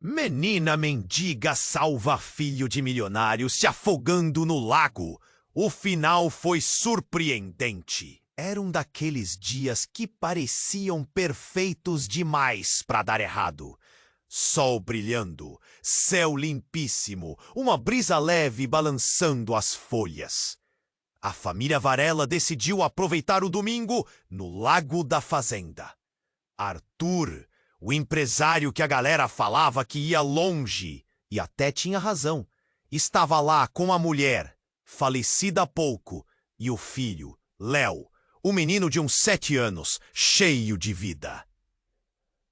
Menina mendiga salva filho de milionário se afogando no lago. O final foi surpreendente. Era um daqueles dias que pareciam perfeitos demais para dar errado. Sol brilhando, céu limpíssimo, uma brisa leve balançando as folhas. A família Varela decidiu aproveitar o domingo no Lago da Fazenda. Arthur, o empresário que a galera falava que ia longe, e até tinha razão, estava lá com a mulher, falecida há pouco, e o filho, Léo, o menino de uns 7 anos, cheio de vida.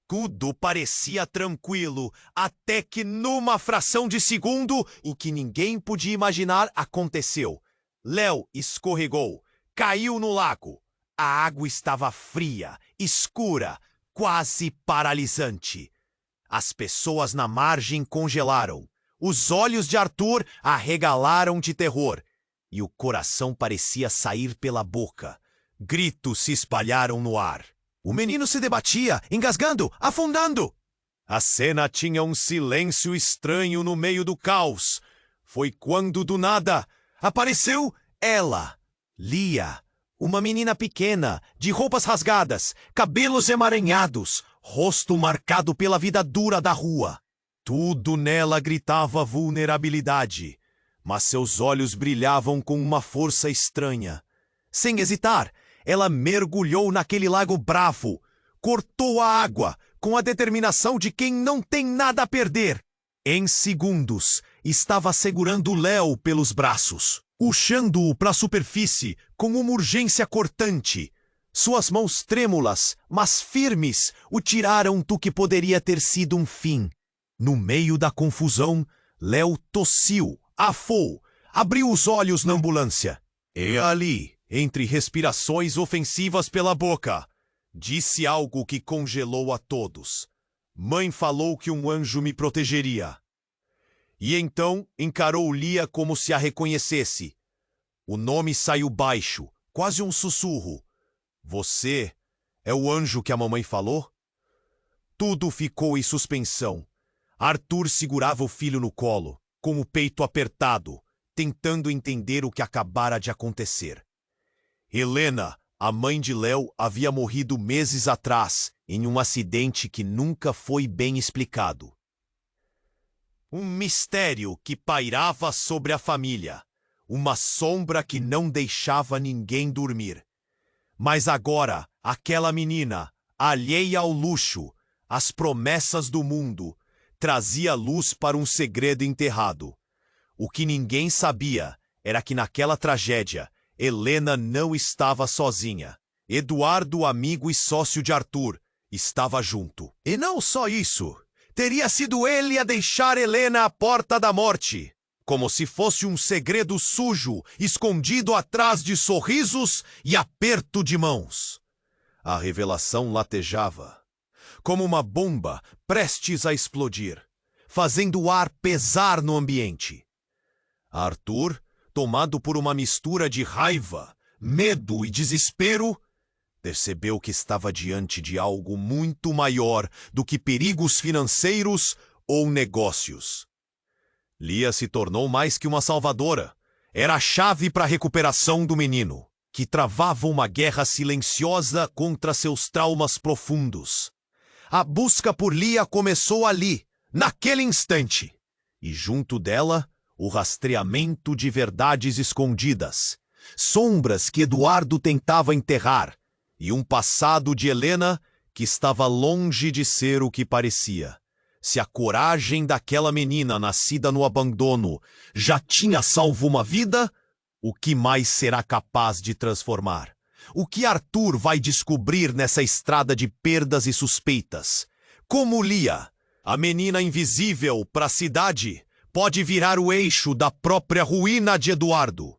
Tudo parecia tranquilo, até que numa fração de segundo, o que ninguém podia imaginar aconteceu. Léo escorregou, caiu no lago. A água estava fria, escura, quase paralisante. As pessoas na margem congelaram. Os olhos de Arthur arregalaram de terror. E o coração parecia sair pela boca. Gritos se espalharam no ar. O menino se debatia, engasgando, afundando. A cena tinha um silêncio estranho no meio do caos. Foi quando, do nada, apareceu ela, Lia, uma menina pequena, de roupas rasgadas, cabelos emaranhados, rosto marcado pela vida dura da rua. Tudo nela gritava vulnerabilidade, mas seus olhos brilhavam com uma força estranha. Sem hesitar, ela mergulhou naquele lago bravo, cortou a água com a determinação de quem não tem nada a perder. Em segundos, estava segurando Léo pelos braços, puxando-o para a superfície com uma urgência cortante. Suas mãos trêmulas, mas firmes, o tiraram do que poderia ter sido um fim. No meio da confusão, Léo tossiu, afou, abriu os olhos na ambulância. E ali, entre respirações ofensivas pela boca, disse algo que congelou a todos. Mãe falou que um anjo me protegeria. E então encarou Lia como se a reconhecesse. O nome saiu baixo, quase um sussurro. Você é o anjo que a mamãe falou? Tudo ficou em suspensão. Arthur segurava o filho no colo, com o peito apertado, tentando entender o que acabara de acontecer. Helena, a mãe de Léo, havia morrido meses atrás, em um acidente que nunca foi bem explicado. Um mistério que pairava sobre a família, uma sombra que não deixava ninguém dormir. Mas agora, aquela menina, alheia ao luxo, às promessas do mundo, trazia luz para um segredo enterrado. O que ninguém sabia era que naquela tragédia, Helena não estava sozinha. Eduardo, amigo e sócio de Arthur, estava junto. E não só isso, teria sido ele a deixar Helena à porta da morte, como se fosse um segredo sujo, escondido atrás de sorrisos e aperto de mãos. A revelação latejava, como uma bomba prestes a explodir, fazendo o ar pesar no ambiente. Arthur, tomado por uma mistura de raiva, medo e desespero, percebeu que estava diante de algo muito maior do que perigos financeiros ou negócios. Lia se tornou mais que uma salvadora. Era a chave para a recuperação do menino, que travava uma guerra silenciosa contra seus traumas profundos. A busca por Lia começou ali, naquele instante, e junto dela, o rastreamento de verdades escondidas, sombras que Eduardo tentava enterrar, e um passado de Helena que estava longe de ser o que parecia. Se a coragem daquela menina nascida no abandono já tinha salvo uma vida, o que mais será capaz de transformar? O que Arthur vai descobrir nessa estrada de perdas e suspeitas? Como Lia, a menina invisível para a cidade, pode virar o eixo da própria ruína de Eduardo?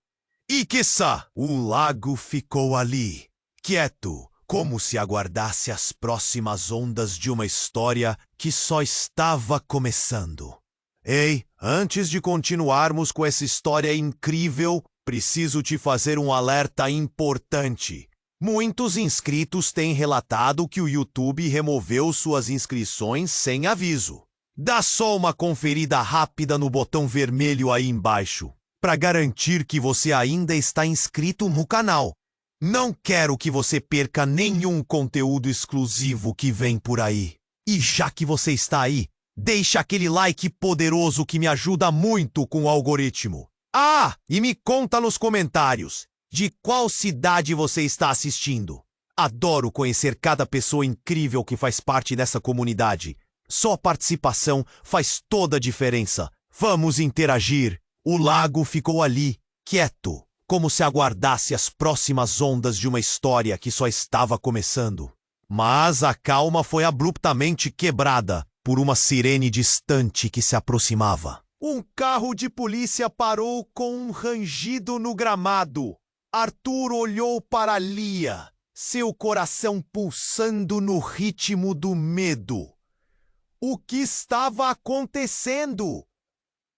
E quiçá, o lago ficou ali, quieto, como se aguardasse as próximas ondas de uma história que só estava começando. Ei, antes de continuarmos com essa história incrível, preciso te fazer um alerta importante. Muitos inscritos têm relatado que o YouTube removeu suas inscrições sem aviso. Dá só uma conferida rápida no botão vermelho aí embaixo, para garantir que você ainda está inscrito no canal. Não quero que você perca nenhum conteúdo exclusivo que vem por aí. E já que você está aí, deixa aquele like poderoso que me ajuda muito com o algoritmo. Ah, e me conta nos comentários de qual cidade você está assistindo. Adoro conhecer cada pessoa incrível que faz parte dessa comunidade. Só a participação faz toda a diferença. Vamos interagir. O lago ficou ali, quieto, como se aguardasse as próximas ondas de uma história que só estava começando. Mas a calma foi abruptamente quebrada por uma sirene distante que se aproximava. Um carro de polícia parou com um rangido no gramado. Arthur olhou para Lia, seu coração pulsando no ritmo do medo. O que estava acontecendo?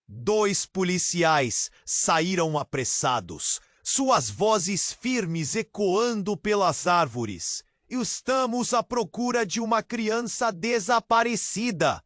2 policiais saíram apressados, suas vozes firmes ecoando pelas árvores. Estamos à procura de uma criança desaparecida.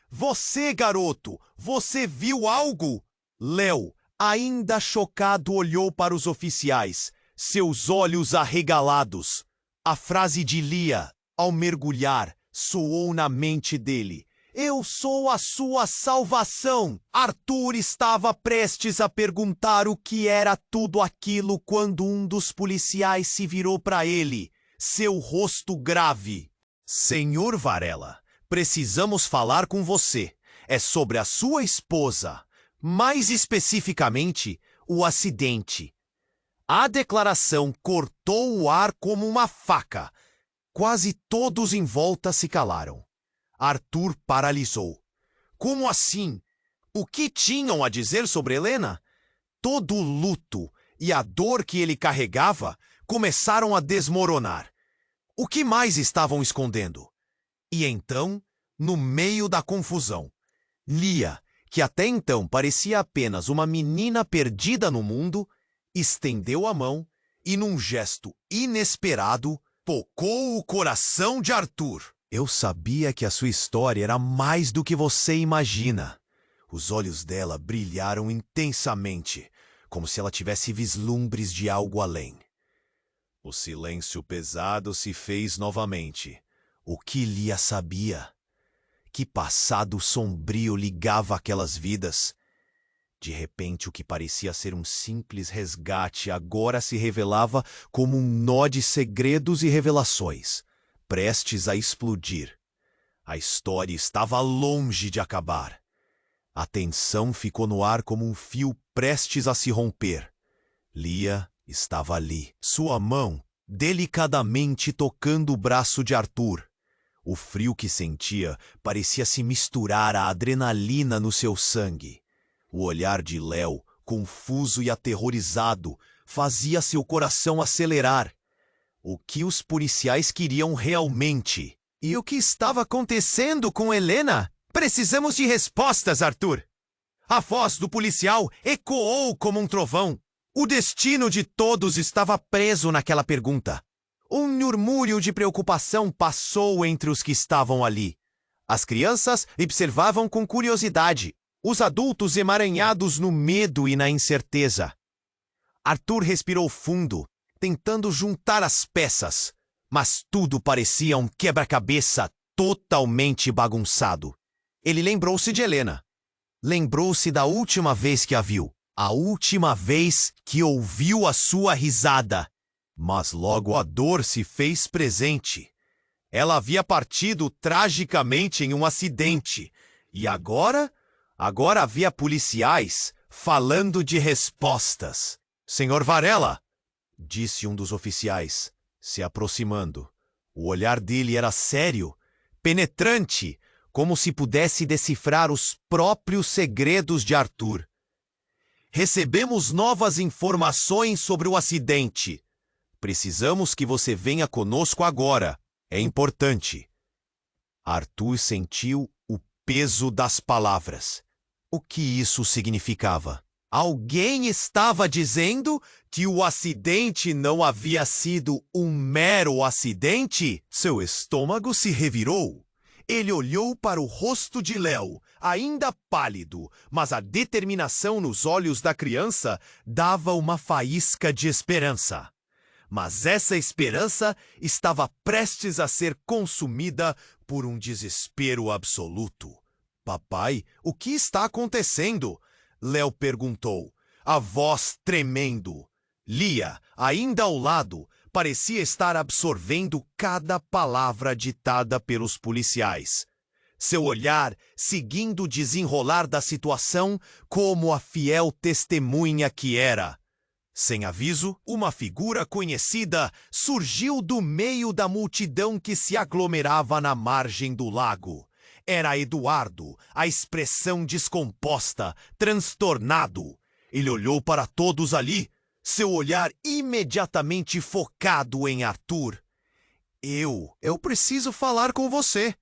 Você, garoto, você viu algo? Léo, ainda chocado, olhou para os oficiais, seus olhos arregalados. A frase de Lia, ao mergulhar, soou na mente dele. Eu sou a sua salvação. Arthur estava prestes a perguntar o que era tudo aquilo quando um dos policiais se virou para ele, seu rosto grave. Senhor Varela, precisamos falar com você. É sobre a sua esposa. Mais especificamente, o acidente. A declaração cortou o ar como uma faca. Quase todos em volta se calaram. Arthur paralisou. Como assim? O que tinham a dizer sobre Helena? Todo o luto e a dor que ele carregava começaram a desmoronar. O que mais estavam escondendo? E então, no meio da confusão, Lia, que até então parecia apenas uma menina perdida no mundo, estendeu a mão e, num gesto inesperado, tocou o coração de Arthur. Eu sabia que a sua história era mais do que você imagina. Os olhos dela brilharam intensamente, como se ela tivesse vislumbres de algo além. O silêncio pesado se fez novamente. O que Lia sabia? Que passado sombrio ligava aquelas vidas? De repente, o que parecia ser um simples resgate agora se revelava como um nó de segredos e revelações, prestes a explodir. A história estava longe de acabar. A tensão ficou no ar como um fio prestes a se romper. Lia estava ali, sua mão delicadamente tocando o braço de Arthur. O frio que sentia parecia se misturar à adrenalina no seu sangue. O olhar de Léo, confuso e aterrorizado, fazia seu coração acelerar. O que os policiais queriam realmente? E o que estava acontecendo com Helena? Precisamos de respostas, Arthur! A voz do policial ecoou como um trovão. O destino de todos estava preso naquela pergunta. Um murmúrio de preocupação passou entre os que estavam ali. As crianças observavam com curiosidade, os adultos emaranhados no medo e na incerteza. Arthur respirou fundo, tentando juntar as peças, mas tudo parecia um quebra-cabeça totalmente bagunçado. Ele lembrou-se de Helena. Lembrou-se da última vez que a viu, a última vez que ouviu a sua risada. Mas logo a dor se fez presente. Ela havia partido tragicamente em um acidente. E agora havia policiais falando de respostas. Senhor Varela, disse um dos oficiais, se aproximando. O olhar dele era sério, penetrante, como se pudesse decifrar os próprios segredos de Arthur. Recebemos novas informações sobre o acidente. Precisamos que você venha conosco agora. É importante. Arthur sentiu o peso das palavras. O que isso significava? Alguém estava dizendo que o acidente não havia sido um mero acidente? Seu estômago se revirou. Ele olhou para o rosto de Léo, ainda pálido, mas a determinação nos olhos da criança dava uma faísca de esperança. Mas essa esperança estava prestes a ser consumida por um desespero absoluto. Papai, o que está acontecendo? Léo perguntou, a voz tremendo. Lia, ainda ao lado, parecia estar absorvendo cada palavra ditada pelos policiais. Seu olhar seguindo o desenrolar da situação como a fiel testemunha que era. Sem aviso, uma figura conhecida surgiu do meio da multidão que se aglomerava na margem do lago. Era Eduardo, a expressão descomposta, transtornado. Ele olhou para todos ali, seu olhar imediatamente focado em Arthur. Eu preciso falar com você.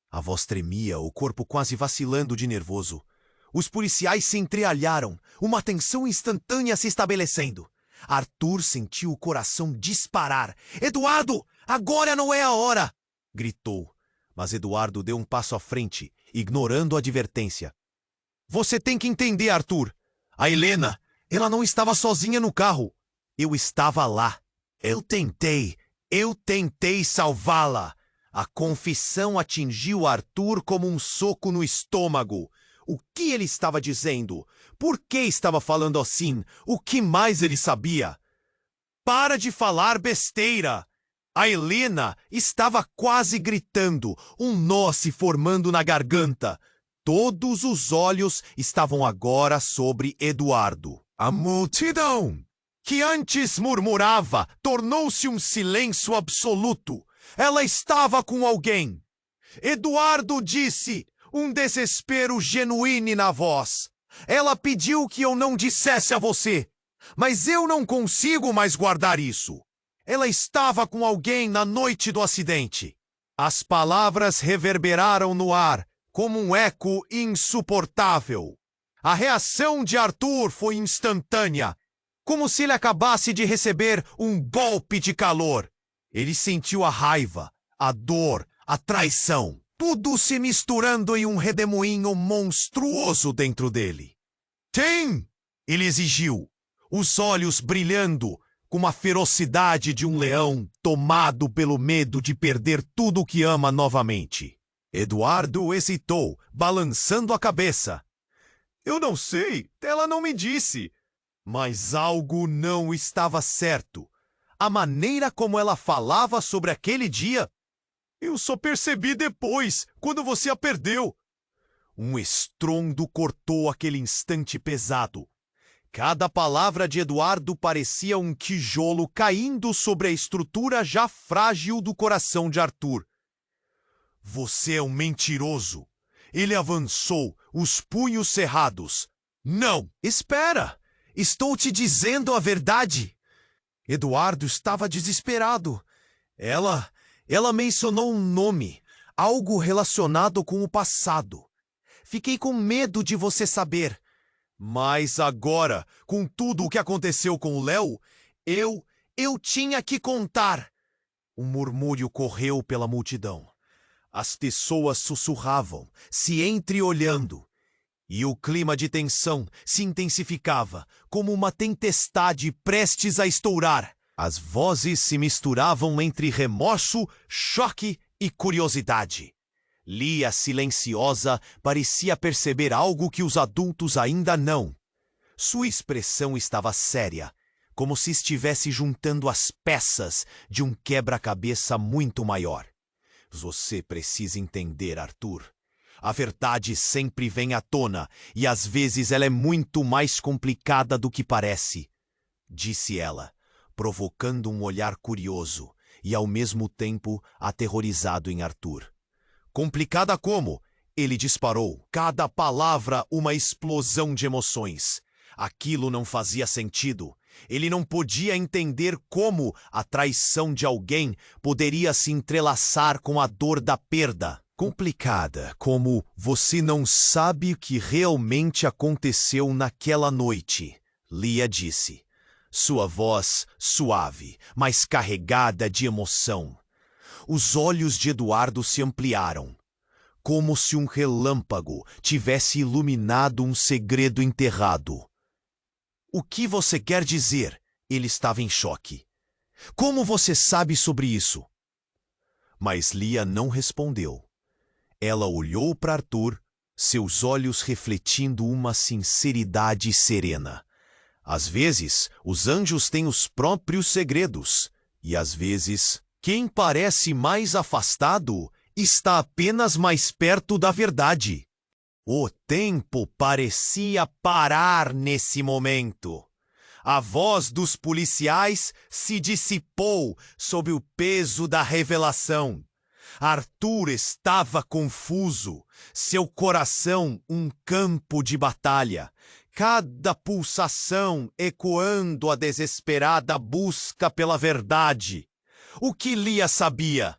A voz tremia, o corpo quase vacilando de nervoso. Os policiais se entrealharam, uma tensão instantânea se estabelecendo. Arthur sentiu o coração disparar. Eduardo, agora não é a hora! Gritou. Mas Eduardo deu um passo à frente, ignorando a advertência. Você tem que entender, Arthur. A Helena, ela não estava sozinha no carro. Eu estava lá. Eu tentei salvá-la. A confissão atingiu Arthur como um soco no estômago. O que ele estava dizendo? Por que estava falando assim? O que mais ele sabia? Para de falar besteira! A Helena estava quase gritando, um nó se formando na garganta. Todos os olhos estavam agora sobre Eduardo. A multidão, que antes murmurava, tornou-se um silêncio absoluto. Ela estava com alguém. Eduardo disse, um desespero genuíno na voz. Ela pediu que eu não dissesse a você, mas eu não consigo mais guardar isso. Ela estava com alguém na noite do acidente. As palavras reverberaram no ar, como um eco insuportável. A reação de Arthur foi instantânea, como se ele acabasse de receber um golpe de calor. Ele sentiu a raiva, a dor, a traição, tudo se misturando em um redemoinho monstruoso dentro dele. Tem! Ele exigiu, os olhos brilhando com a ferocidade de um leão tomado pelo medo de perder tudo o que ama novamente. Eduardo hesitou, balançando a cabeça. Eu não sei, ela não me disse. Mas algo não estava certo. A maneira como ela falava sobre aquele dia, eu só percebi depois, quando você a perdeu. Um estrondo cortou aquele instante pesado. Cada palavra de Eduardo parecia um tijolo caindo sobre a estrutura já frágil do coração de Arthur. Você é um mentiroso. Ele avançou, os punhos cerrados. Não, espera! Estou te dizendo a verdade. Eduardo estava desesperado. Ela mencionou um nome, algo relacionado com o passado. Fiquei com medo de você saber. Mas agora, com tudo o que aconteceu com o Léo, eu tinha que contar. Um murmúrio correu pela multidão. As pessoas sussurravam, se entreolhando. E o clima de tensão se intensificava, como uma tempestade prestes a estourar. As vozes se misturavam entre remorso, choque e curiosidade. Lia, silenciosa, parecia perceber algo que os adultos ainda não. Sua expressão estava séria, como se estivesse juntando as peças de um quebra-cabeça muito maior. Você precisa entender, Arthur. A verdade sempre vem à tona, e às vezes ela é muito mais complicada do que parece, disse ela, provocando um olhar curioso e ao mesmo tempo aterrorizado em Arthur. Complicada como? Ele disparou, cada palavra uma explosão de emoções. Aquilo não fazia sentido. Ele não podia entender como a traição de alguém poderia se entrelaçar com a dor da perda. Complicada, como você não sabe o que realmente aconteceu naquela noite, Lia disse. Sua voz suave, mas carregada de emoção. Os olhos de Eduardo se ampliaram. como se um relâmpago tivesse iluminado um segredo enterrado. O que você quer dizer? Ele estava em choque. Como você sabe sobre isso? Mas Lia não respondeu. Ela olhou para Arthur, seus olhos refletindo uma sinceridade serena. Às vezes, os anjos têm os próprios segredos, e às vezes, quem parece mais afastado está apenas mais perto da verdade. O tempo parecia parar nesse momento. A voz dos policiais se dissipou sob o peso da revelação. Arthur estava confuso, seu coração um campo de batalha, cada pulsação ecoando a desesperada busca pela verdade. O que Lia sabia?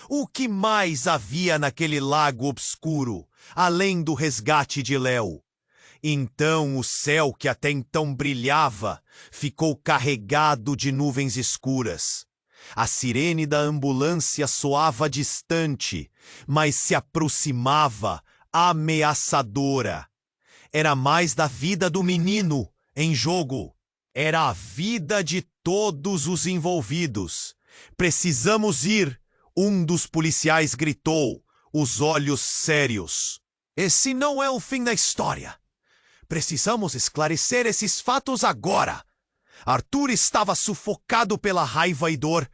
O que mais havia naquele lago obscuro, além do resgate de Léo? Então o céu que até então brilhava ficou carregado de nuvens escuras. A sirene da ambulância soava distante, mas se aproximava, ameaçadora. Era mais da vida do menino em jogo. Era a vida de todos os envolvidos. Precisamos ir, um dos policiais gritou, os olhos sérios. Esse não é o fim da história. Precisamos esclarecer esses fatos agora. Arthur estava sufocado pela raiva e dor,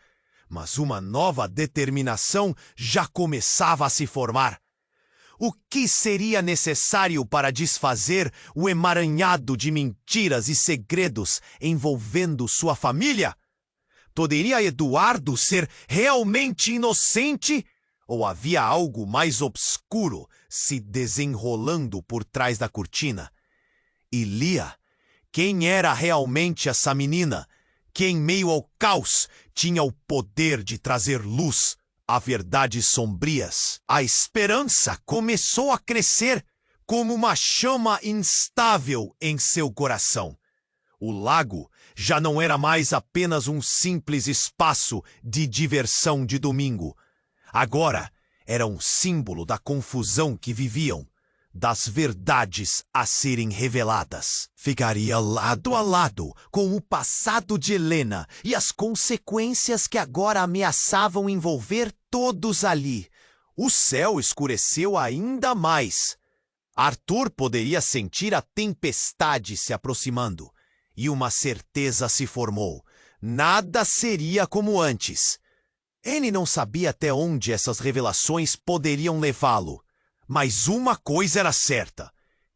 mas uma nova determinação já começava a se formar. O que seria necessário para desfazer o emaranhado de mentiras e segredos envolvendo sua família? Poderia Eduardo ser realmente inocente? Ou havia algo mais obscuro se desenrolando por trás da cortina? E Lia, quem era realmente essa menina, que em meio ao caos tinha o poder de trazer luz a verdades sombrias? A esperança começou a crescer como uma chama instável em seu coração. O lago já não era mais apenas um simples espaço de diversão de domingo. Agora era um símbolo da confusão que viviam, das verdades a serem reveladas. Ficaria lado a lado com o passado de Helena e as consequências que agora ameaçavam envolver todos ali. O céu escureceu ainda mais. Arthur poderia sentir a tempestade se aproximando, e uma certeza se formou. Nada seria como antes. Ele não sabia até onde essas revelações poderiam levá-lo. Mas uma coisa era certa.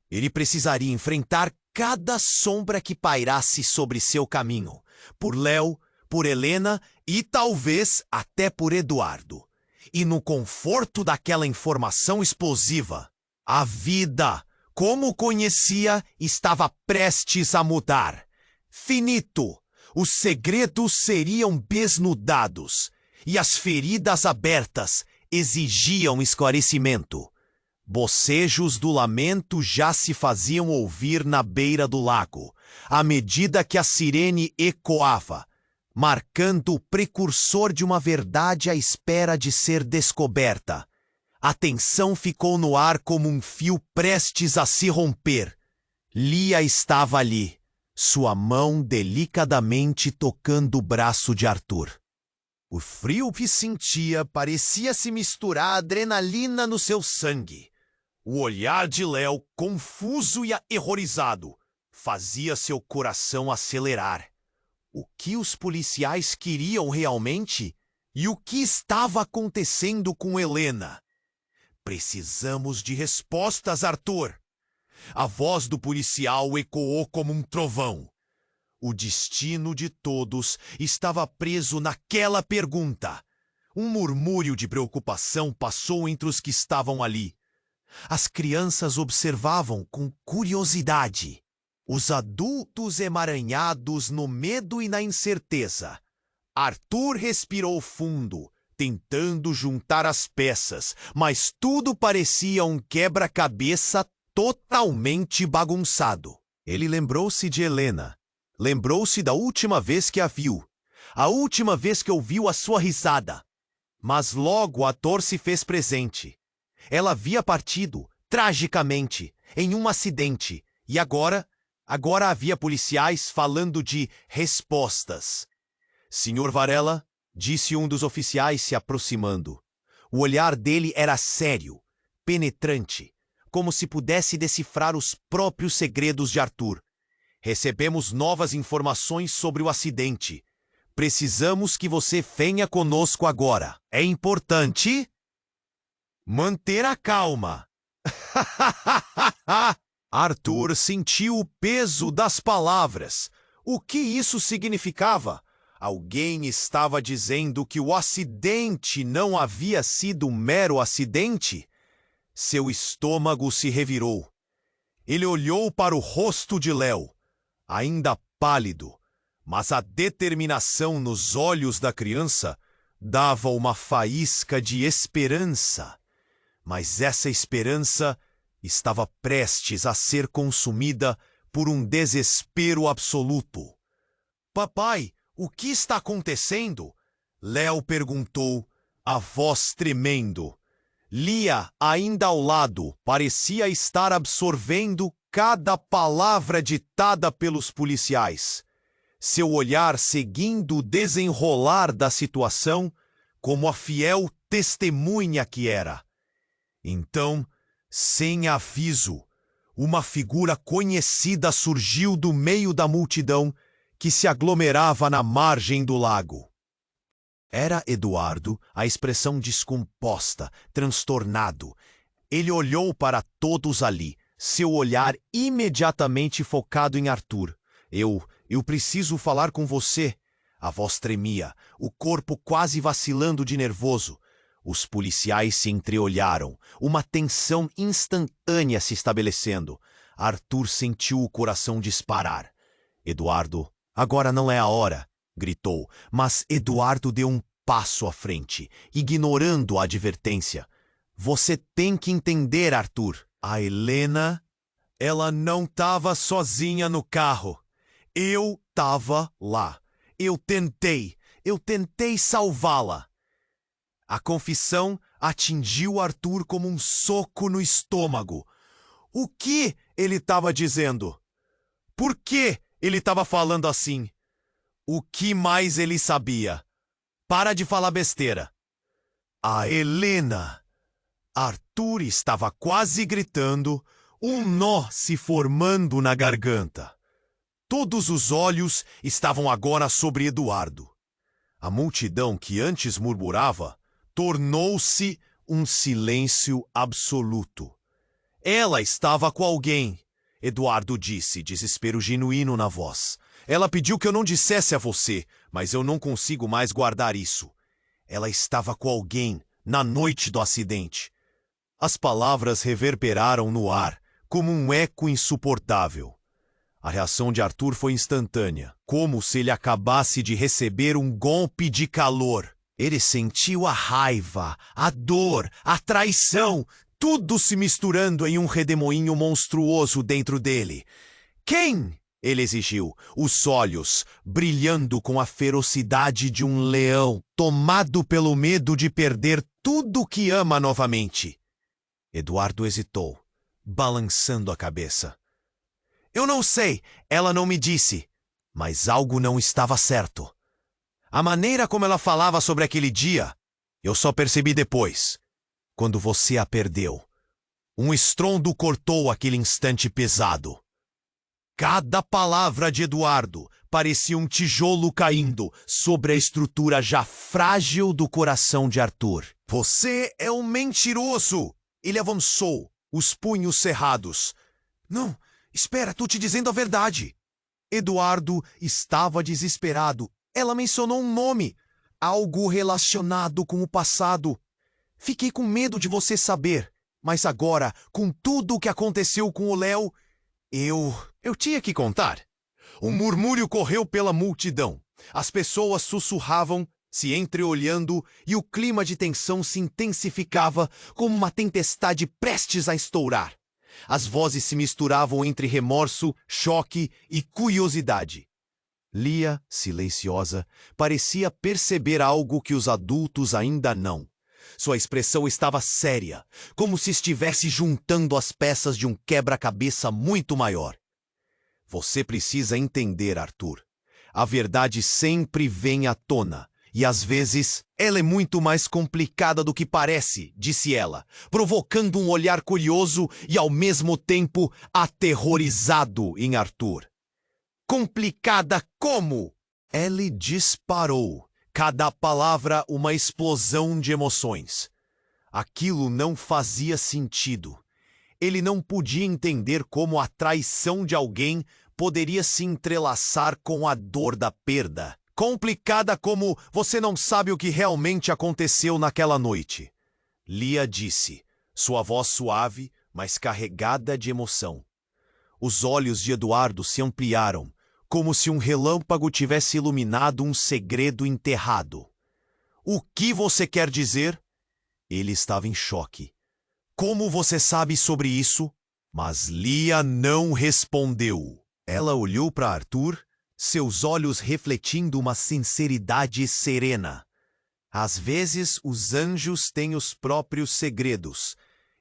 Ele precisaria enfrentar cada sombra que pairasse sobre seu caminho. Por Léo, por Helena e talvez até por Eduardo. E no conforto daquela informação explosiva, a vida, como conhecia, estava prestes a mudar. Finito. Os segredos seriam desnudados. E as feridas abertas exigiam esclarecimento. Bocejos do lamento já se faziam ouvir na beira do lago, à medida que a sirene ecoava, marcando o precursor de uma verdade à espera de ser descoberta. A tensão ficou no ar como um fio prestes a se romper. Lia estava ali, sua mão delicadamente tocando o braço de Arthur. O frio que sentia parecia se misturar à adrenalina no seu sangue. O olhar de Léo, confuso e aterrorizado, fazia seu coração acelerar. O que os policiais queriam realmente? E o que estava acontecendo com Helena? Precisamos de respostas, Arthur. A voz do policial ecoou como um trovão. O destino de todos estava preso naquela pergunta. Um murmúrio de preocupação passou entre os que estavam ali. As crianças observavam com curiosidade. Os adultos emaranhados no medo e na incerteza. Arthur respirou fundo, tentando juntar as peças, mas tudo parecia um quebra-cabeça totalmente bagunçado. Ele lembrou-se de Helena. Lembrou-se da última vez que a viu. A última vez que ouviu a sua risada. Mas logo a dor se fez presente. Ela havia partido, tragicamente, em um acidente. E agora havia policiais falando de respostas. Senhor Varela, disse um dos oficiais se aproximando. O olhar dele era sério, penetrante, como se pudesse decifrar os próprios segredos de Arthur. Recebemos novas informações sobre o acidente. Precisamos que você venha conosco agora. É importante manter a calma. Arthur sentiu o peso das palavras. O que isso significava? Alguém estava dizendo que o acidente não havia sido um mero acidente? Seu estômago se revirou. Ele olhou para o rosto de Léo, ainda pálido, mas a determinação nos olhos da criança dava uma faísca de esperança. Mas essa esperança estava prestes a ser consumida por um desespero absoluto. Papai, o que está acontecendo? Léo perguntou, a voz tremendo. Lia, ainda ao lado, parecia estar absorvendo cada palavra ditada pelos policiais. Seu olhar seguindo o desenrolar da situação, como a fiel testemunha que era. Então, sem aviso, uma figura conhecida surgiu do meio da multidão que se aglomerava na margem do lago. Era Eduardo, a expressão descomposta, transtornado. Ele olhou para todos ali, seu olhar imediatamente focado em Arthur. Eu preciso falar com você. A voz tremia, o corpo quase vacilando de nervoso. Os policiais se entreolharam, uma tensão instantânea se estabelecendo. Arthur sentiu o coração disparar. Eduardo, agora não é a hora, gritou, mas Eduardo deu um passo à frente, ignorando a advertência. Você tem que entender, Arthur. A Helena, ela não estava sozinha no carro. Eu estava lá. Eu tentei salvá-la. A confissão atingiu Arthur como um soco no estômago. O que ele estava dizendo? Por que ele estava falando assim? O que mais ele sabia? Para de falar besteira. A Helena! Arthur estava quase gritando, um nó se formando na garganta. Todos os olhos estavam agora sobre Eduardo. A multidão que antes murmurava tornou-se um silêncio absoluto. Ela estava com alguém, Eduardo disse, desespero genuíno na voz. Ela pediu que eu não dissesse a você, mas eu não consigo mais guardar isso. Ela estava com alguém na noite do acidente. As palavras reverberaram no ar, como um eco insuportável. A reação de Arthur foi instantânea, como se ele acabasse de receber um golpe de calor. Ele sentiu a raiva, a dor, a traição, tudo se misturando em um redemoinho monstruoso dentro dele. Quem? Ele exigiu, os olhos brilhando com a ferocidade de um leão, tomado pelo medo de perder tudo o que ama novamente. Eduardo hesitou, balançando a cabeça. Eu não sei, ela não me disse, mas algo não estava certo. A maneira como ela falava sobre aquele dia, eu só percebi depois, quando você a perdeu. Um estrondo cortou aquele instante pesado. Cada palavra de Eduardo parecia um tijolo caindo sobre a estrutura já frágil do coração de Arthur. Você é um mentiroso! Ele avançou, os punhos cerrados. Não, espera, tô te dizendo a verdade. Eduardo estava desesperado. Ela mencionou um nome, algo relacionado com o passado. Fiquei com medo de você saber, mas agora, com tudo o que aconteceu com o Léo, eu tinha que contar. Um murmúrio correu pela multidão. As pessoas sussurravam, se entreolhando, e o clima de tensão se intensificava como uma tempestade prestes a estourar. As vozes se misturavam entre remorso, choque e curiosidade. Lia, silenciosa, parecia perceber algo que os adultos ainda não. Sua expressão estava séria, como se estivesse juntando as peças de um quebra-cabeça muito maior. Você precisa entender, Arthur. A verdade sempre vem à tona, e às vezes ela é muito mais complicada do que parece, disse ela, provocando um olhar curioso e ao mesmo tempo aterrorizado em Arthur. Complicada como? Ele disparou, cada palavra uma explosão de emoções. Aquilo não fazia sentido. Ele não podia entender como a traição de alguém poderia se entrelaçar com a dor da perda. Complicada como você não sabe o que realmente aconteceu naquela noite. Lia disse, sua voz suave, mas carregada de emoção. Os olhos de Eduardo se ampliaram, como se um relâmpago tivesse iluminado um segredo enterrado. O que você quer dizer? Ele estava em choque. Como você sabe sobre isso? Mas Lia não respondeu. Ela olhou para Arthur, seus olhos refletindo uma sinceridade serena. Às vezes, os anjos têm os próprios segredos,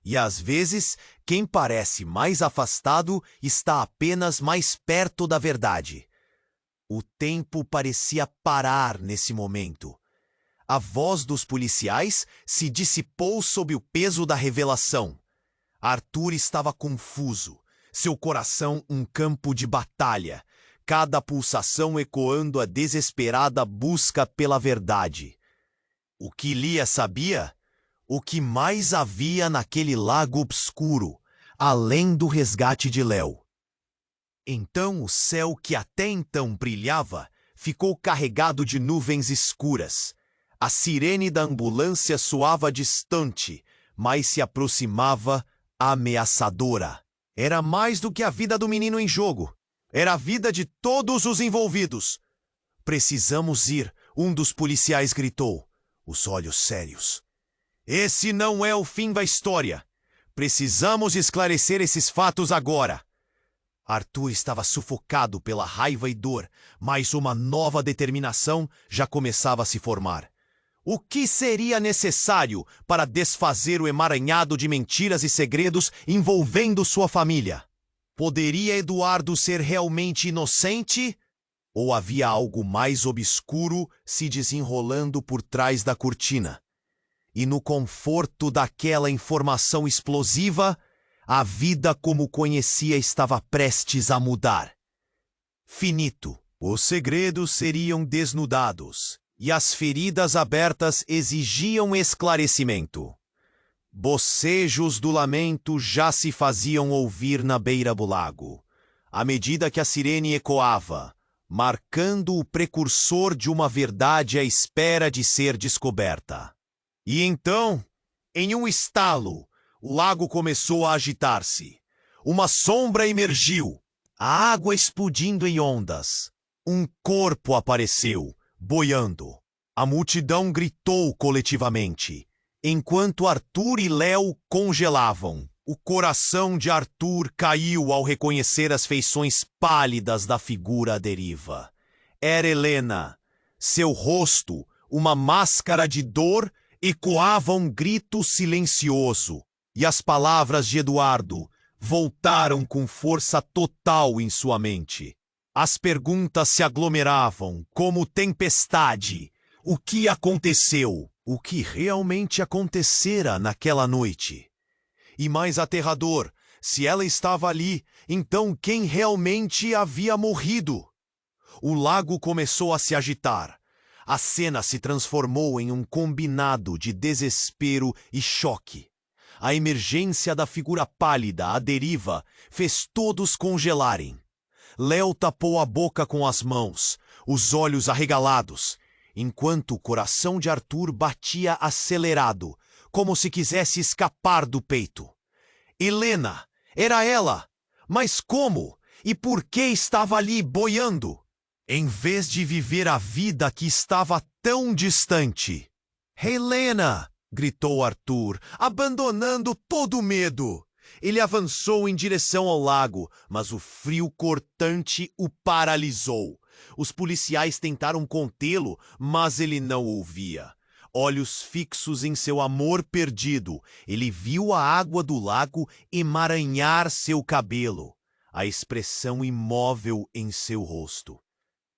e às vezes, quem parece mais afastado está apenas mais perto da verdade. O tempo parecia parar nesse momento. A voz dos policiais se dissipou sob o peso da revelação. Arthur estava confuso, seu coração um campo de batalha, cada pulsação ecoando a desesperada busca pela verdade. O que Lia sabia? O que mais havia naquele lago obscuro, além do resgate de Léo. Então o céu que até então brilhava ficou carregado de nuvens escuras. A sirene da ambulância soava distante, mas se aproximava ameaçadora. Era mais do que a vida do menino em jogo. Era a vida de todos os envolvidos. Precisamos ir, um dos policiais gritou, os olhos sérios. Esse não é o fim da história. Precisamos esclarecer esses fatos agora. Arthur estava sufocado pela raiva e dor, mas uma nova determinação já começava a se formar. O que seria necessário para desfazer o emaranhado de mentiras e segredos envolvendo sua família? Poderia Eduardo ser realmente inocente? Ou havia algo mais obscuro se desenrolando por trás da cortina? E no conforto daquela informação explosiva, a vida como conhecia estava prestes a mudar. Finito. Os segredos seriam desnudados. E as feridas abertas exigiam esclarecimento. Bocejos do lamento já se faziam ouvir na beira do lago, à medida que a sirene ecoava, marcando o precursor de uma verdade à espera de ser descoberta. E então, em um estalo, o lago começou a agitar-se. Uma sombra emergiu, a água explodindo em ondas. Um corpo apareceu, boiando. A multidão gritou coletivamente, enquanto Arthur e Léo congelavam. O coração de Arthur caiu ao reconhecer as feições pálidas da figura à deriva. Era Helena. Seu rosto, uma máscara de dor, ecoava um grito silencioso. E as palavras de Eduardo voltaram com força total em sua mente. As perguntas se aglomeravam como tempestade. O que aconteceu? O que realmente acontecera naquela noite? E mais aterrador, se ela estava ali, então quem realmente havia morrido? O lago começou a se agitar. A cena se transformou em um combinado de desespero e choque. A emergência da figura pálida à deriva fez todos congelarem. Léo tapou a boca com as mãos, os olhos arregalados, enquanto o coração de Arthur batia acelerado, como se quisesse escapar do peito. Helena! Era ela! Mas como? E por que estava ali boiando? Em vez de viver a vida que estava tão distante. Helena! Gritou Arthur, abandonando todo o medo. Ele avançou em direção ao lago, mas o frio cortante o paralisou. Os policiais tentaram contê-lo, mas ele não ouvia. Olhos fixos em seu amor perdido, ele viu a água do lago emaranhar seu cabelo, a expressão imóvel em seu rosto.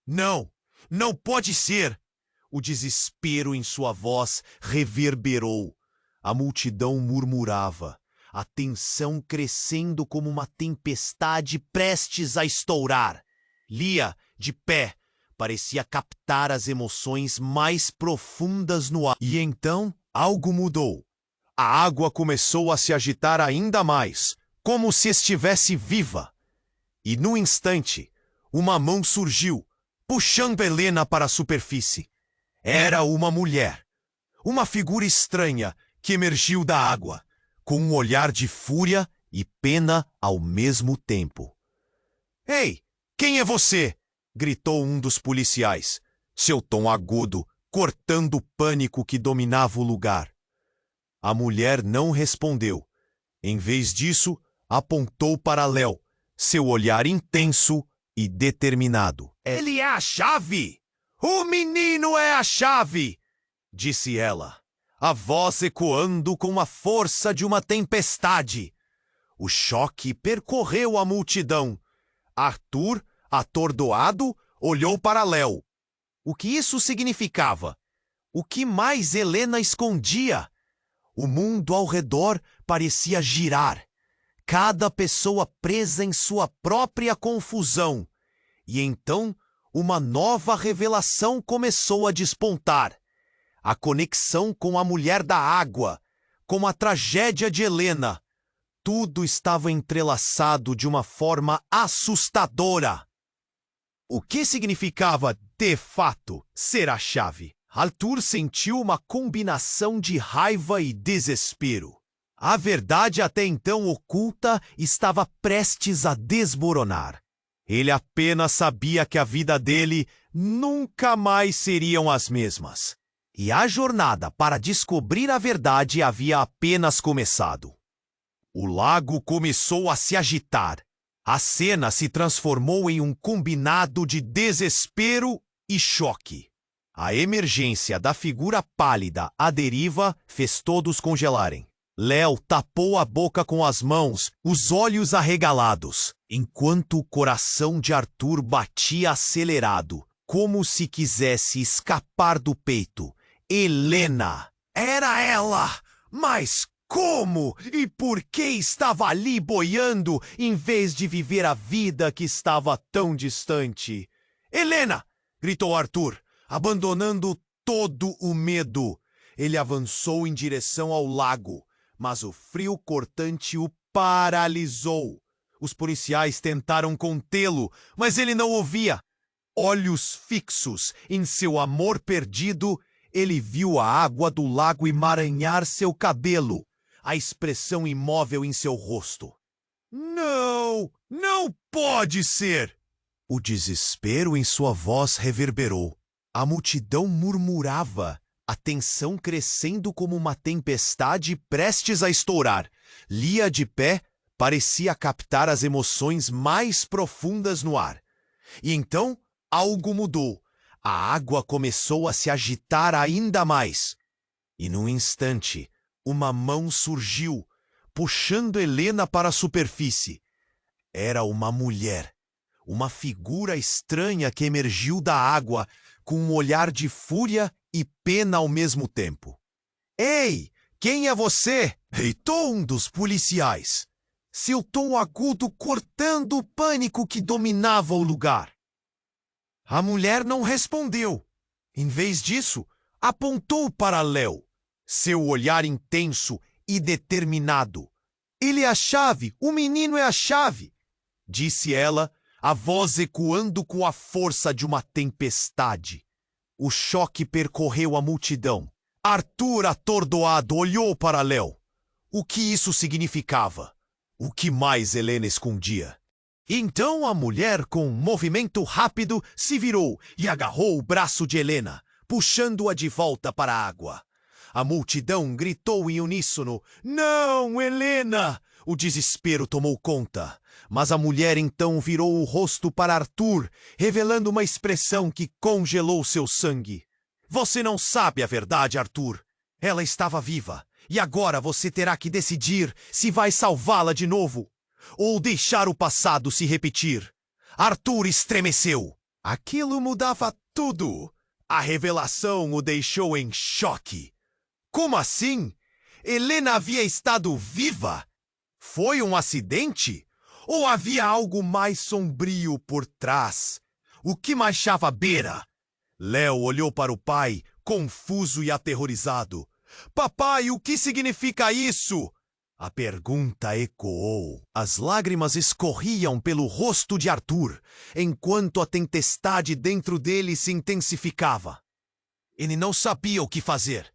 Não, não pode ser! O desespero em sua voz reverberou. A multidão murmurava, a tensão crescendo como uma tempestade prestes a estourar. Lia, de pé, parecia captar as emoções mais profundas no ar. E então, algo mudou. A água começou a se agitar ainda mais, como se estivesse viva. E, num instante, uma mão surgiu, puxando Helena para a superfície. Era uma mulher, uma figura estranha que emergiu da água, com um olhar de fúria e pena ao mesmo tempo. Ei, quem é você? Gritou um dos policiais, seu tom agudo, cortando o pânico que dominava o lugar. A mulher não respondeu. Em vez disso, apontou para Léo, seu olhar intenso e determinado. Ele é a chave! O menino é a chave! Disse ela, a voz ecoando com a força de uma tempestade. O choque percorreu a multidão. Arthur, atordoado, olhou para Léo. O que isso significava? O que mais Helena escondia? O mundo ao redor parecia girar, cada pessoa presa em sua própria confusão. E então, uma nova revelação começou a despontar. A conexão com a mulher da água, com a tragédia de Helena. Tudo estava entrelaçado de uma forma assustadora. O que significava, de fato, ser a chave? Arthur sentiu uma combinação de raiva e desespero. A verdade até então oculta estava prestes a desmoronar. Ele apenas sabia que a vida dele nunca mais seriam as mesmas. E a jornada para descobrir a verdade havia apenas começado. O lago começou a se agitar. A cena se transformou em um combinado de desespero e choque. A emergência da figura pálida à deriva fez todos congelarem. Léo tapou a boca com as mãos, os olhos arregalados, enquanto o coração de Arthur batia acelerado, como se quisesse escapar do peito. Helena! Era ela! Mas como e por que estava ali boiando em vez de viver a vida que estava tão distante? Helena! Gritou Arthur, abandonando todo o medo. Ele avançou em direção ao lago, mas o frio cortante o paralisou. Os policiais tentaram contê-lo, mas ele não ouvia. Olhos fixos em seu amor perdido, ele viu a água do lago emaranhar seu cabelo, a expressão imóvel em seu rosto. Não! Não pode ser! O desespero em sua voz reverberou. A multidão murmurava, a tensão crescendo como uma tempestade prestes a estourar. Lia, de pé, parecia captar as emoções mais profundas no ar. E então, algo mudou. A água começou a se agitar ainda mais. E num instante, uma mão surgiu, puxando Helena para a superfície. Era uma mulher, uma figura estranha que emergiu da água, com um olhar de fúria e pena ao mesmo tempo. Ei, quem é você? Gritou um dos policiais, seu tom agudo cortando o pânico que dominava o lugar. A mulher não respondeu. Em vez disso, apontou para Léo, seu olhar intenso e determinado. Ele é a chave, o menino é a chave, disse ela, a voz ecoando com a força de uma tempestade. O choque percorreu a multidão. Arthur, atordoado, olhou para Léo. O que isso significava? O que mais Helena escondia? Então a mulher, com um movimento rápido, se virou e agarrou o braço de Helena, puxando-a de volta para a água. A multidão gritou em uníssono: "Não, Helena!" O desespero tomou conta, mas a mulher então virou o rosto para Arthur, revelando uma expressão que congelou seu sangue. Você não sabe a verdade, Arthur. Ela estava viva, e agora você terá que decidir se vai salvá-la de novo ou deixar o passado se repetir. Arthur estremeceu. Aquilo mudava tudo. A revelação o deixou em choque. Como assim? Helena havia estado viva? Foi um acidente? Ou havia algo mais sombrio por trás? O que marchava à beira? Léo olhou para o pai, confuso e aterrorizado. Papai, o que significa isso? A pergunta ecoou. As lágrimas escorriam pelo rosto de Arthur, enquanto a tempestade dentro dele se intensificava. Ele não sabia o que fazer.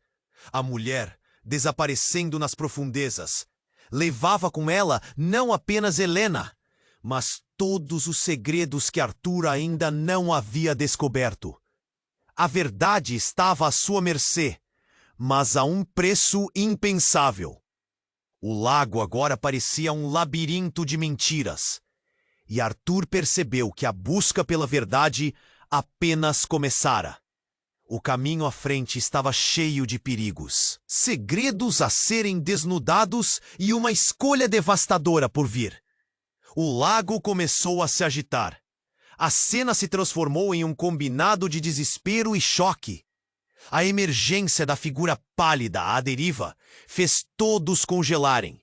A mulher, desaparecendo nas profundezas, levava com ela não apenas Helena, mas todos os segredos que Arthur ainda não havia descoberto. A verdade estava à sua mercê, mas a um preço impensável. O lago agora parecia um labirinto de mentiras, e Arthur percebeu que a busca pela verdade apenas começara. O caminho à frente estava cheio de perigos, segredos a serem desnudados e uma escolha devastadora por vir. O lago começou a se agitar. A cena se transformou em um combinado de desespero e choque. A emergência da figura pálida à deriva fez todos congelarem.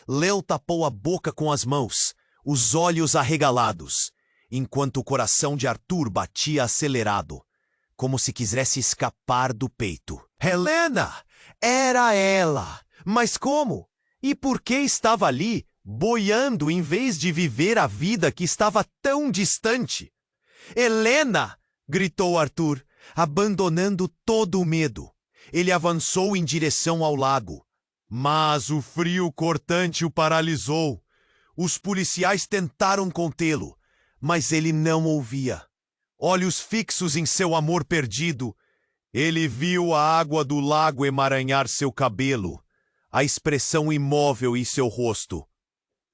Léo tapou a boca com as mãos, os olhos arregalados, enquanto o coração de Arthur batia acelerado, como se quisesse escapar do peito. Helena! Era ela! Mas como? E por que estava ali, boiando em vez de viver a vida que estava tão distante? Helena! Gritou Arthur, abandonando todo o medo. Ele avançou em direção ao lago. Mas o frio cortante o paralisou. Os policiais tentaram contê-lo, mas ele não ouvia. Olhos fixos em seu amor perdido, ele viu a água do lago emaranhar seu cabelo, a expressão imóvel em seu rosto.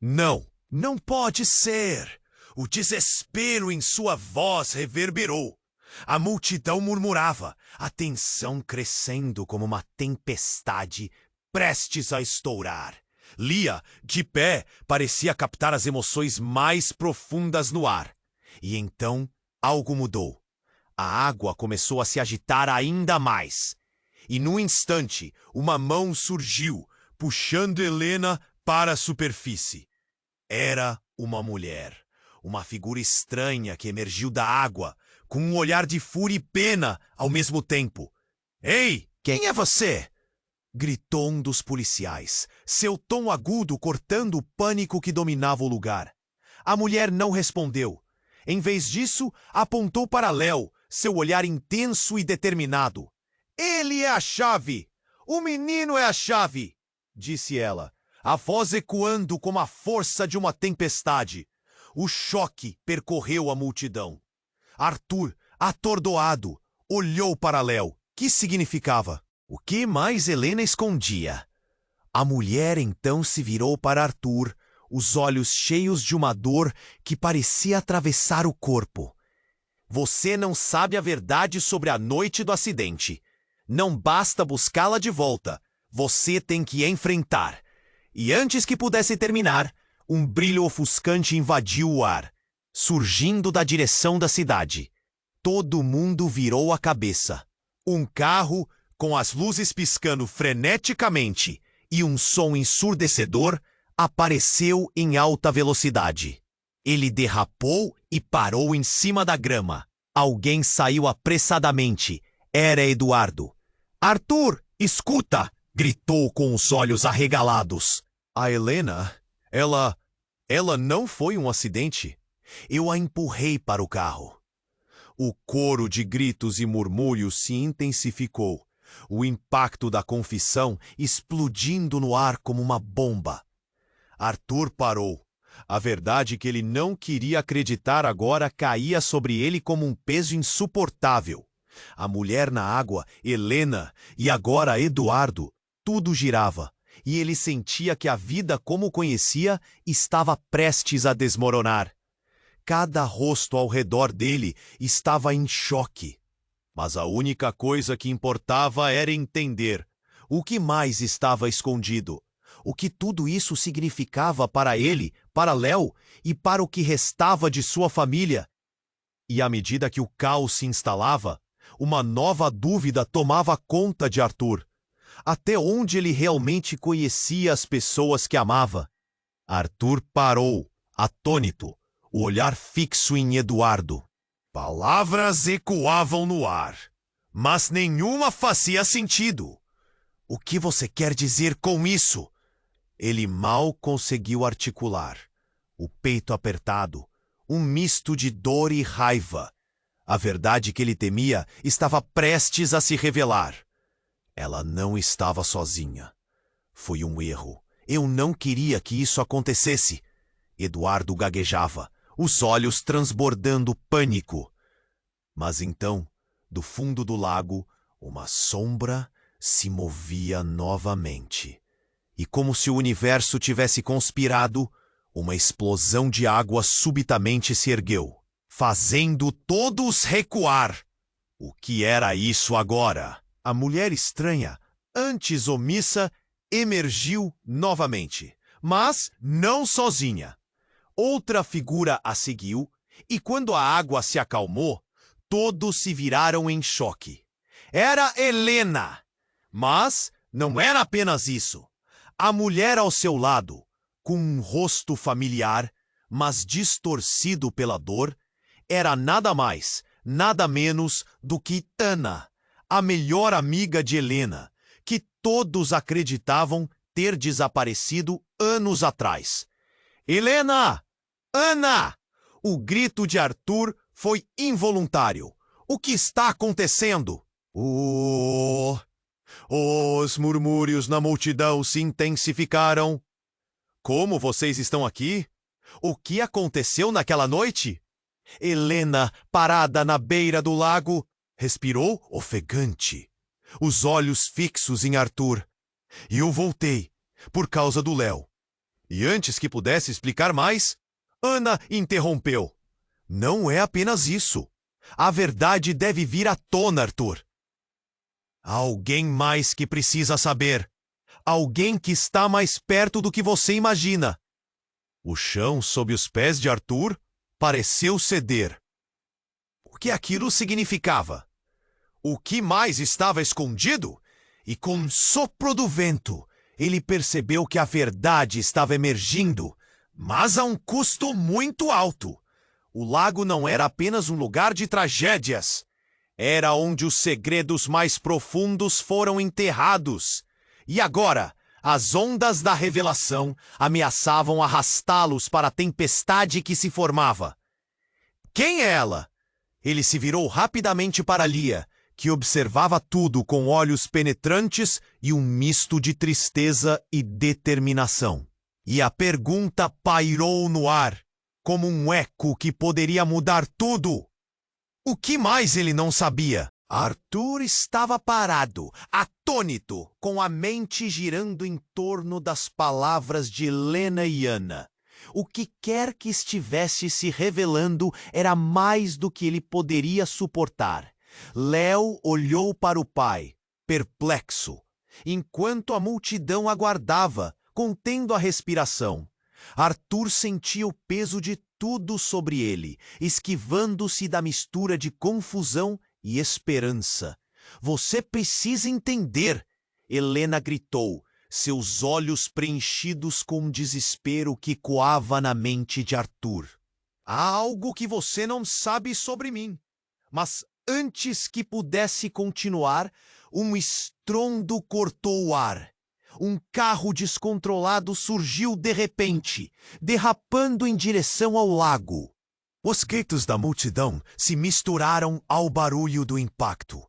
Não, não pode ser! O desespero em sua voz reverberou. A multidão murmurava, a tensão crescendo como uma tempestade prestes a estourar. Lia, de pé, parecia captar as emoções mais profundas no ar. E então, algo mudou. A água começou a se agitar ainda mais. E num instante, uma mão surgiu, puxando Helena para a superfície. Era uma mulher. Uma figura estranha que emergiu da água, com um olhar de fúria e pena ao mesmo tempo. Ei, quem é você? Gritou um dos policiais, seu tom agudo cortando o pânico que dominava o lugar. A mulher não respondeu. Em vez disso, apontou para Léo, seu olhar intenso e determinado. Ele é a chave! O menino é a chave! Disse ela, a voz ecoando como a força de uma tempestade. O choque percorreu a multidão. Arthur, atordoado, olhou para Léo. Que significava? O que mais Helena escondia? A mulher então se virou para Arthur, os olhos cheios de uma dor que parecia atravessar o corpo. Você não sabe a verdade sobre a noite do acidente. Não basta buscá-la de volta. Você tem que enfrentar. E antes que pudesse terminar, um brilho ofuscante invadiu o ar, surgindo da direção da cidade. Todo mundo virou a cabeça. Um carro, com as luzes piscando freneticamente e um som ensurdecedor, apareceu em alta velocidade. Ele derrapou e parou em cima da grama. Alguém saiu apressadamente. Era Eduardo. Arthur, escuta! Gritou com os olhos arregalados. A Helena, ela não foi um acidente. Eu a empurrei para o carro. O coro de gritos e murmúrios se intensificou. O impacto da confissão explodindo no ar como uma bomba. Arthur parou. A verdade que ele não queria acreditar agora caía sobre ele como um peso insuportável. A mulher na água, Helena, e agora Eduardo, tudo girava, e ele sentia que a vida como o conhecia estava prestes a desmoronar. Cada rosto ao redor dele estava em choque. Mas a única coisa que importava era entender o que mais estava escondido, o que tudo isso significava para ele, para Léo e para o que restava de sua família. E à medida que o caos se instalava, uma nova dúvida tomava conta de Arthur. Até onde ele realmente conhecia as pessoas que amava? Arthur parou, atônito, o olhar fixo em Eduardo. Palavras ecoavam no ar, mas nenhuma fazia sentido. O que você quer dizer com isso? Ele mal conseguiu articular. O peito apertado, um misto de dor e raiva. A verdade que ele temia estava prestes a se revelar. Ela não estava sozinha. Foi um erro. Eu não queria que isso acontecesse. Eduardo gaguejava, os olhos transbordando pânico. Mas então, do fundo do lago, uma sombra se movia novamente. E como se o universo tivesse conspirado, uma explosão de água subitamente se ergueu, fazendo todos recuar. O que era isso agora? A mulher estranha, antes omissa, emergiu novamente, mas não sozinha. Outra figura a seguiu, e quando a água se acalmou, todos se viraram em choque. Era Helena! Mas não era apenas isso. A mulher ao seu lado, com um rosto familiar, mas distorcido pela dor, era nada mais, nada menos do que Ana, a melhor amiga de Helena, que todos acreditavam ter desaparecido anos atrás. Helena! Ana! O grito de Arthur foi involuntário. O que está acontecendo? Os murmúrios na multidão se intensificaram. Como vocês estão aqui? O que aconteceu naquela noite? Helena, parada na beira do lago, respirou ofegante, os olhos fixos em Arthur. E eu voltei, por causa do Léo. E antes que pudesse explicar mais, Ana interrompeu. Não é apenas isso. A verdade deve vir à tona, Arthur. Há alguém mais que precisa saber. Alguém que está mais perto do que você imagina. O chão sob os pés de Arthur pareceu ceder. O que aquilo significava? O que mais estava escondido? E com um sopro do vento, ele percebeu que a verdade estava emergindo, mas a um custo muito alto. O lago não era apenas um lugar de tragédias. Era onde os segredos mais profundos foram enterrados. E agora, as ondas da revelação ameaçavam arrastá-los para a tempestade que se formava. Quem é ela? Ele se virou rapidamente para Lia, que observava tudo com olhos penetrantes e um misto de tristeza e determinação. E a pergunta pairou no ar, como um eco que poderia mudar tudo. O que mais ele não sabia? Arthur estava parado, atônito, com a mente girando em torno das palavras de Helena e Ana. O que quer que estivesse se revelando era mais do que ele poderia suportar. Léo olhou para o pai, perplexo, enquanto a multidão aguardava, contendo a respiração. Arthur sentia o peso de tudo sobre ele, esquivando-se da mistura de confusão e esperança. Você precisa entender, Helena gritou, seus olhos preenchidos com um desespero que coava na mente de Arthur. Há algo que você não sabe sobre mim. Mas antes que pudesse continuar, um estrondo cortou o ar. Um carro descontrolado surgiu de repente, derrapando em direção ao lago. Os gritos da multidão se misturaram ao barulho do impacto.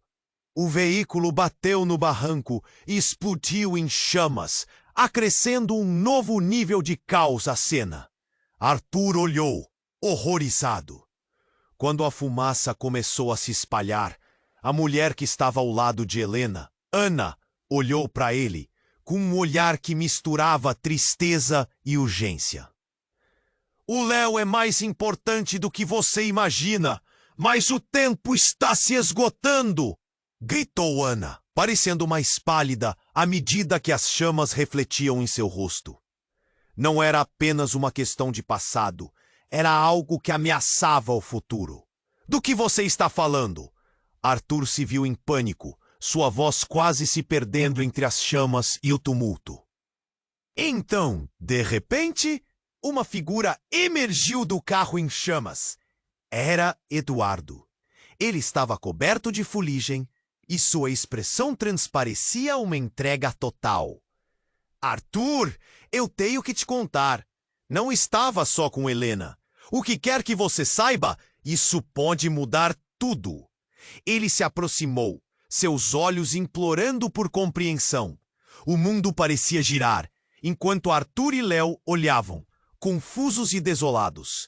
O veículo bateu no barranco e explodiu em chamas, acrescendo um novo nível de caos à cena. Arthur olhou, horrorizado. Quando a fumaça começou a se espalhar, a mulher que estava ao lado de Helena, Ana, olhou para ele, com um olhar que misturava tristeza e urgência. O Léo é mais importante do que você imagina. Mas o tempo está se esgotando! Gritou Ana, parecendo mais pálida à medida que as chamas refletiam em seu rosto. Não era apenas uma questão de passado, era algo que ameaçava o futuro. Do que você está falando? Arthur se viu em pânico, sua voz quase se perdendo entre as chamas e o tumulto. Então, de repente, uma figura emergiu do carro em chamas. Era Eduardo. Ele estava coberto de fuligem e sua expressão transparecia uma entrega total. Arthur, eu tenho que te contar. Não estava só com Helena. O que quer que você saiba, isso pode mudar tudo. Ele se aproximou, seus olhos implorando por compreensão. O mundo parecia girar, enquanto Arthur e Léo olhavam, confusos e desolados.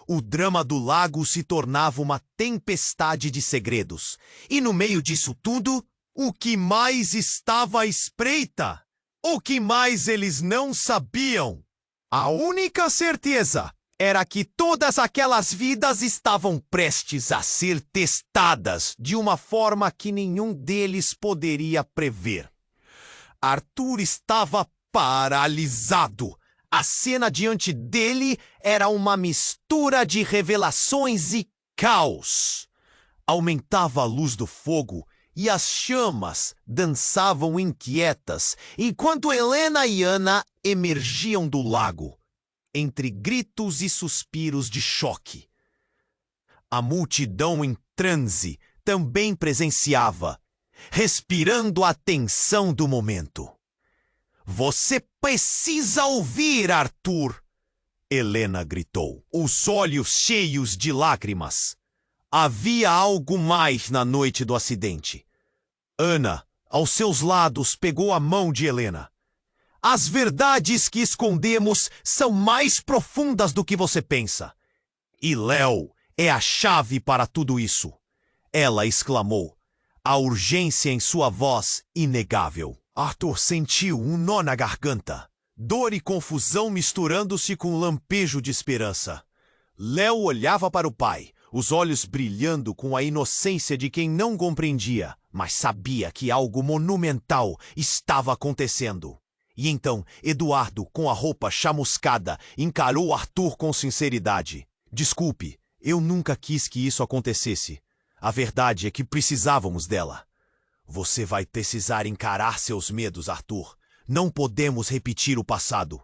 O drama do lago se tornava uma tempestade de segredos. E no meio disso tudo, o que mais estava à espreita? O que mais eles não sabiam? A única certeza era que todas aquelas vidas estavam prestes a ser testadas de uma forma que nenhum deles poderia prever. Arthur estava paralisado. A cena diante dele era uma mistura de revelações e caos. Aumentava a luz do fogo e as chamas dançavam inquietas, enquanto Helena e Ana emergiam do lago, entre gritos e suspiros de choque. A multidão em transe também presenciava, respirando a tensão do momento. Você precisa ouvir, Arthur! Helena gritou, os olhos cheios de lágrimas. Havia algo mais na noite do acidente. Ana, aos seus lados, pegou a mão de Helena. As verdades que escondemos são mais profundas do que você pensa. E Léo é a chave para tudo isso. Ela exclamou, a urgência em sua voz inegável. Arthur sentiu um nó na garganta, dor e confusão misturando-se com um lampejo de esperança. Léo olhava para o pai, os olhos brilhando com a inocência de quem não compreendia, mas sabia que algo monumental estava acontecendo. E então, Eduardo, com a roupa chamuscada, encarou Arthur com sinceridade. Desculpe, eu nunca quis que isso acontecesse. A verdade é que precisávamos dela. Você vai precisar encarar seus medos, Arthur. Não podemos repetir o passado.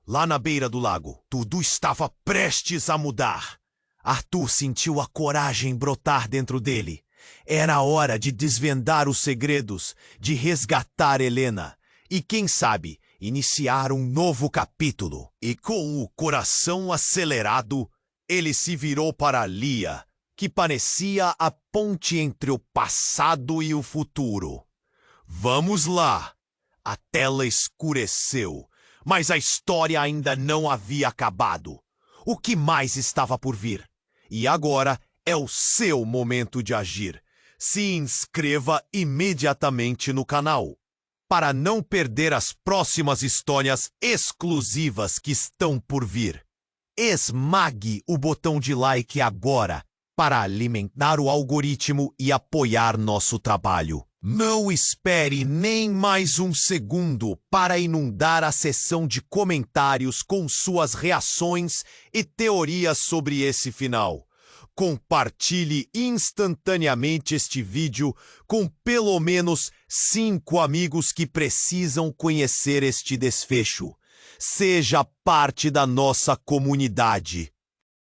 Lá na beira do lago, tudo estava prestes a mudar. Arthur sentiu a coragem brotar dentro dele. Era hora de desvendar os segredos, de resgatar Helena e, quem sabe, iniciar um novo capítulo. E com o coração acelerado, ele se virou para Lia, que parecia a ponte entre o passado e o futuro. Vamos lá! A tela escureceu, mas a história ainda não havia acabado. O que mais estava por vir? E agora é o seu momento de agir. Se inscreva imediatamente no canal, para não perder as próximas histórias exclusivas que estão por vir. Esmague o botão de like agora, para alimentar o algoritmo e apoiar nosso trabalho. Não espere nem mais um segundo para inundar a seção de comentários com suas reações e teorias sobre esse final. Compartilhe instantaneamente este vídeo com pelo menos 5 amigos que precisam conhecer este desfecho. Seja parte da nossa comunidade.